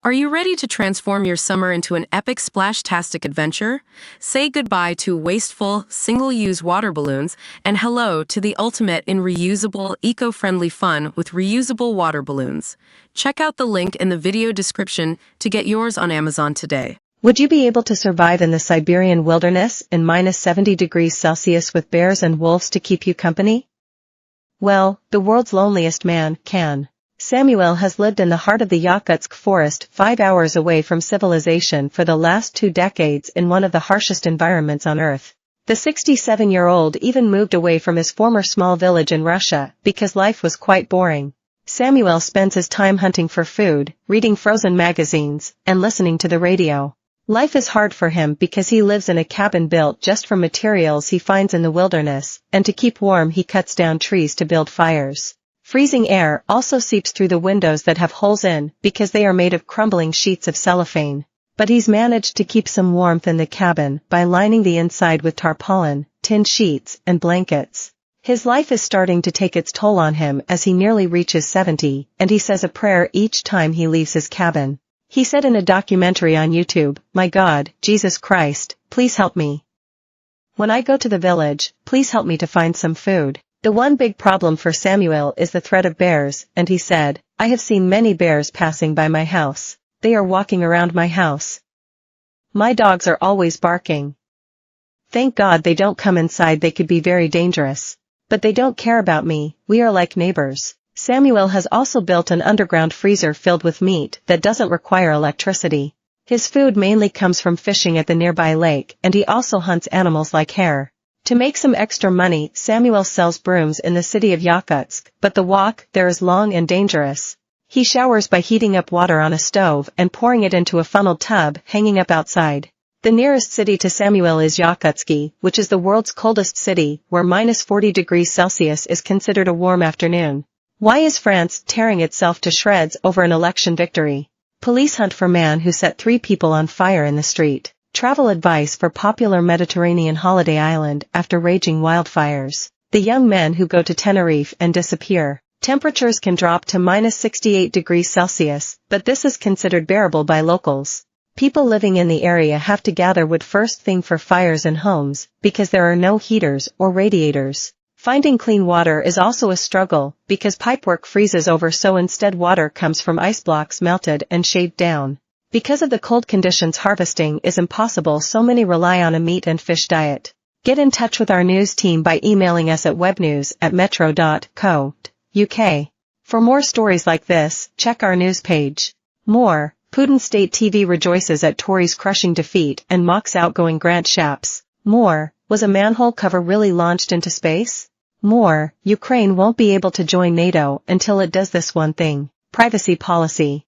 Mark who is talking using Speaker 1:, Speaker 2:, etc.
Speaker 1: Are you ready to transform your summer into an epic splash-tastic adventure? Say goodbye to wasteful, single-use water balloons and hello to the ultimate in reusable, eco-friendly fun with reusable water balloons. Check out the link in the video description to get yours on Amazon today.
Speaker 2: Would you be able to survive in the Siberian wilderness in minus 70 degrees Celsius with bears and wolves to keep you company? Well, the world's loneliest man can. Samuel has lived in the heart of the Yakutsk forest 5 hours away from civilization for the last 2 decades in one of the harshest environments on Earth. The 67-year-old even moved away from his former small village in Russia because life was quite boring. Samuel spends his time hunting for food, reading frozen magazines, and listening to the radio. Life is hard for him because he lives in a cabin built just from materials he finds in the wilderness, and to keep warm he cuts down trees to build fires. Freezing air also seeps through the windows that have holes in because they are made of crumbling sheets of cellophane. But he's managed to keep some warmth in the cabin by lining the inside with tarpaulin, tin sheets, and blankets. His life is starting to take its toll on him as he nearly reaches 70, and he says a prayer each time he leaves his cabin. He said in a documentary on YouTube, "My God, Jesus Christ, please help me. When I go to the village, please help me to find some food." The one big problem for Samuel is the threat of bears, and he said, "I have seen many bears passing by my house. They are walking around my house. My dogs are always barking. Thank God they don't come inside, they could be very dangerous. But they don't care about me, we are like neighbors." Samuel has also built an underground freezer filled with meat that doesn't require electricity. His food mainly comes from fishing at the nearby lake, and he also hunts animals like hare. To make some extra money, Samuel sells brooms in the city of Yakutsk, but the walk there is long and dangerous. He showers by heating up water on a stove and pouring it into a funneled tub hanging up outside. The nearest city to Samuel is Yakutsk, which is the world's coldest city, where minus 40 degrees Celsius is considered a warm afternoon. Why is France tearing itself to shreds over an election victory? Police hunt for man who set 3 people on fire in the street. Travel advice for popular Mediterranean holiday island after raging wildfires. The young men who go to Tenerife and disappear. Temperatures can drop to minus 68 degrees Celsius, but this is considered bearable by locals. People living in the area have to gather wood first thing for fires in homes, because there are no heaters or radiators. Finding clean water is also a struggle, because pipework freezes over, so instead water comes from ice blocks melted and shaved down. Because of the cold conditions, harvesting is impossible, so many rely on a meat and fish diet. Get in touch with our news team by emailing us at webnews@metro.co.uk. For more stories like this, check our news page. More, Putin State TV rejoices at Tories' crushing defeat and mocks outgoing Grant Shapps. More, was a manhole cover really launched into space? More, Ukraine won't be able to join NATO until it does this one thing: privacy policy.